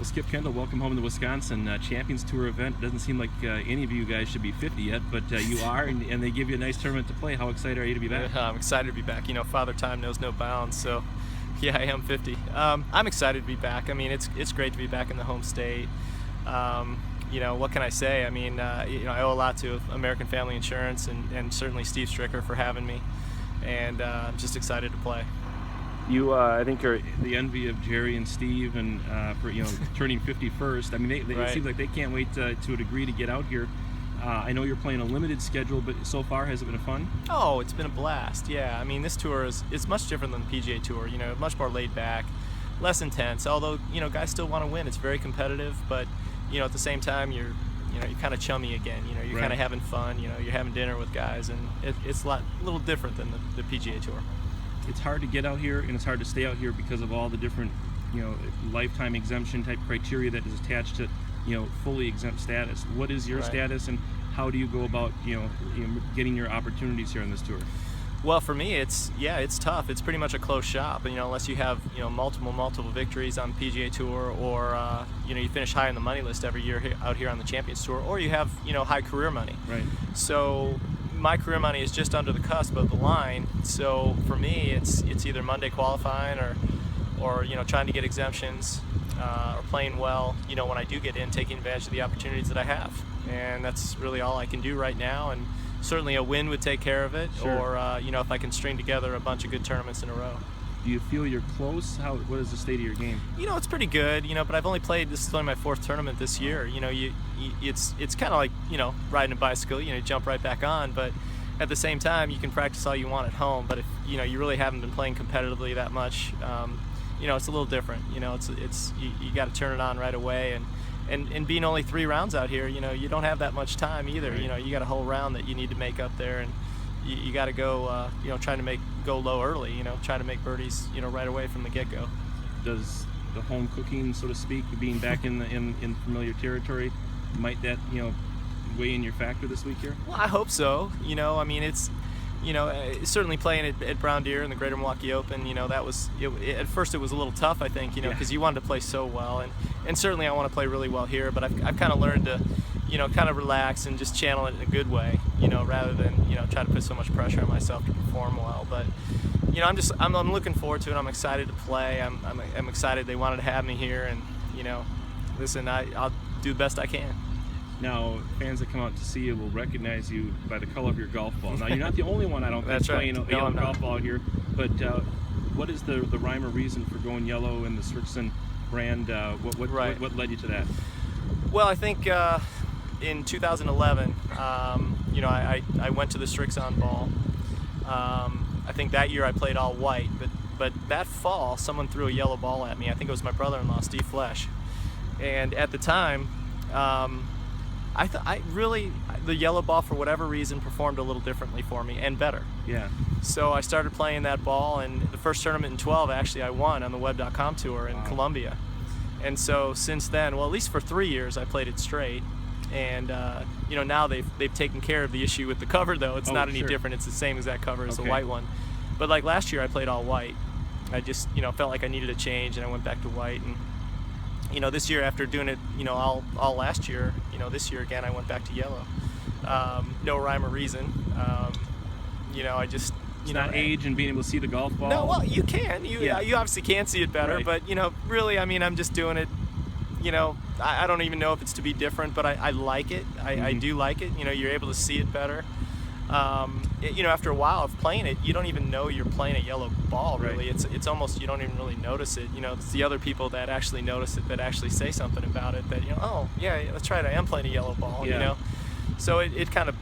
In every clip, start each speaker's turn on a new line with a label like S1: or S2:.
S1: Well, Skip Kendall, welcome home to the Wisconsin Champions Tour event. Doesn't seem like any of you guys should be 50 yet, but you are, and they give you a nice tournament to play. How excited are you to be back?
S2: I'm excited to be back. You know, Father Time knows no bounds, so yeah, I am 50. I'm excited to be back. I mean, it's great to be back in the home state. You know, what can I say? I mean, you know, I owe a lot to American Family Insurance and certainly Steve Stricker for having me, and I'm just excited to play.
S1: You, I think, are the envy of Jerry and Steve, and for turning 51st. I mean,
S2: Right.
S1: it seems like they can't wait to a degree to get out here. I know you're playing a limited schedule, but so far, has it been fun?
S2: Oh, it's been a blast. Yeah, I mean, this tour it's much different than the PGA Tour. You know, much more laid back, less intense. Although guys still want to win. It's very competitive, but at the same time, you're kind of chummy again. You're
S1: Right.
S2: kind of having fun. You're having dinner with guys, and it's a little different than the PGA Tour.
S1: It's hard to get out here, and it's hard to stay out here because of all the different, lifetime exemption type criteria that is attached to, fully exempt status. What is your
S2: Right.
S1: status, and how do you go about, getting your opportunities here on this tour?
S2: Well, for me, it's tough. It's pretty much a closed shop, unless you have multiple victories on the PGA Tour, or you finish high on the money list every year out here on the Champions Tour, or you have high career money.
S1: Right.
S2: So my career money is just under the cusp of the line. So for me, it's either Monday qualifying or trying to get exemptions, or playing well. When I do get in, taking advantage of the opportunities that I have, and that's really all I can do right now. And certainly a win would take care of it.
S1: Sure.
S2: Or if I can string together a bunch of good tournaments in a row.
S1: Do you feel you're close? What is the state of your game?
S2: It's pretty good. But I've only played. This is only my fourth tournament this year. It's kind of like riding a bicycle. You jump right back on, but at the same time, you can practice all you want at home. But if you really haven't been playing competitively that much, it's a little different. It's you got to turn it on right away. And being only 3 rounds out here, you don't have that much time either.
S1: Right.
S2: You got a whole round that you need to make up there, and you got to go, trying to go low early, trying to make birdies, right away from the get-go.
S1: Does the home cooking, so to speak, being back in familiar territory, might that weigh in your factor this week here?
S2: Well, I hope so. I mean, it's certainly playing at Brown Deer in the Greater Milwaukee Open. That was at first it was a little tough, I think, because you wanted to play so well, and certainly I want to play really well here. But I've kind of learned to kind of relax and just channel it in a good way, rather than try to put so much pressure on myself to perform well. But I'm looking forward to it. I'm excited to play. I'm excited they wanted to have me here, and listen, I'll do the best I can.
S1: Now, fans that come out to see you will recognize you by the color of your golf ball. Now, you're not the only one, I don't think,
S2: That's right.
S1: playing a
S2: No,
S1: yellow
S2: I'm not.
S1: golf ball here. But what is the rhyme or reason for going yellow in the Srixon brand?
S2: Right.
S1: What led you to that?
S2: Well, I think in 2011, I went to the Srixon ball. I think that year I played all white, but that fall someone threw a yellow ball at me. I think it was my brother-in-law, Steve Flesh. And at the time, the yellow ball, for whatever reason, performed a little differently for me and better.
S1: Yeah.
S2: So I started playing that ball, and the first tournament in 12, actually, I won on the Web.com tour in Columbia. And so since then, well, at least for 3 years, I played it straight. And now they've taken care of the issue with the cover, though. It's not any
S1: sure.
S2: different. It's the same exact cover as the
S1: Okay.
S2: white one. But like last year, I played all white. I just felt like I needed a change, and I went back to white. And this year, after doing it all last year, this year again, I went back to yellow. No rhyme or reason. I just
S1: It's not age and being able to see the golf ball.
S2: No, well, you can. You obviously can see it better,
S1: Right.
S2: but really, I mean, I'm just doing it. I don't even know if it's to be different, but I like it. I do like it. You're able to see it better. After a while of playing it, you don't even know you're playing a yellow ball. Really,
S1: Right.
S2: it's almost you don't even really notice it. It's the other people that actually notice it, that actually say something about it. That oh yeah, that's right, I am playing a yellow ball.
S1: Yeah.
S2: So it kind of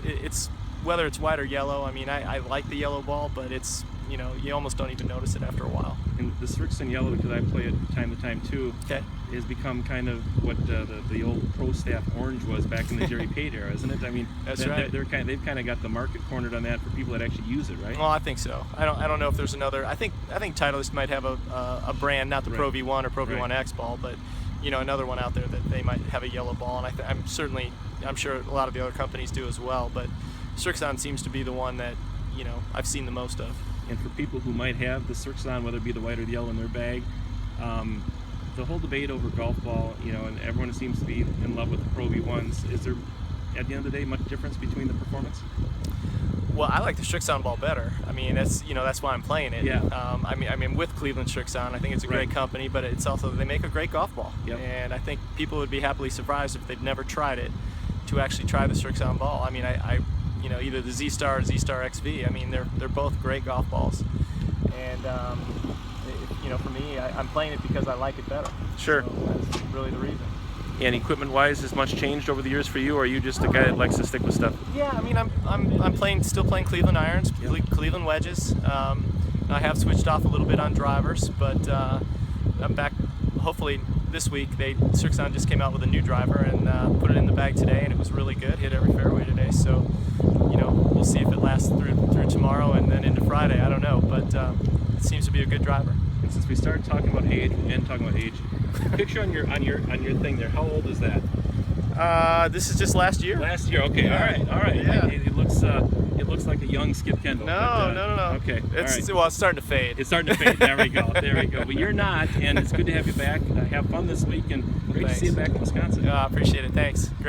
S2: it's whether it's white or yellow. I mean, I like the yellow ball, but it's you almost don't even notice it after a while.
S1: And the Srixon yellow, because I play it time to time too,
S2: Okay.
S1: has become kind of what the old pro staff orange was back in the Jerry Pate era, isn't it? I mean,
S2: That's right.
S1: they've kind of got the market cornered on that for people that actually use it, right?
S2: Well, I think so. I don't know if there's another. I think Titleist might have a brand, not the Pro
S1: Right.
S2: V1 or Pro
S1: Right.
S2: V1X ball, but another one out there that they might have a yellow ball, and I'm sure a lot of the other companies do as well. But Srixon seems to be the one that I've seen the most of.
S1: And for people who might have the Srixon, whether it be the white or the yellow in their bag, the whole debate over golf ball, and everyone seems to be in love with the Pro V1s. Is there, at the end of the day, much difference between the performance?
S2: Well, I like the Strixon ball better. I mean, that's why I'm playing it.
S1: Yeah.
S2: I mean, with Cleveland Strixon, I think it's a great company, but it's also, they make a great golf ball.
S1: Yep.
S2: And I think people would be happily surprised if they've never tried it to actually try the Strixon ball. I mean, I either the Z-Star or Z-Star XV. I mean, they're both great golf balls. And for me, I'm playing it because I like it better.
S1: Sure.
S2: So that's really the reason.
S1: And equipment-wise, has much changed over the years for you, or are you just a guy that likes to stick with stuff?
S2: Yeah, I mean, I'm still playing Cleveland irons, Cleveland wedges. I have switched off a little bit on drivers, but I'm back. Hopefully this week, Strixon just came out with a new driver and put it in the bag today, and it was really good. Hit every fairway today, so we'll see if it lasts through tomorrow and then into Friday. I don't know, but it seems to be a good driver.
S1: And since we started talking about age and talking about age, picture on your thing there. How old is that?
S2: This is just last year.
S1: Last year. Okay.
S2: Yeah.
S1: All right.
S2: Yeah.
S1: It looks like a young Skip Kendall.
S2: No.
S1: Okay.
S2: It's starting to fade.
S1: It's starting to fade. There we go. But you're not, and it's good to have you back. Have fun this week, and great to see you back in Wisconsin.
S2: I appreciate it. Thanks. Great.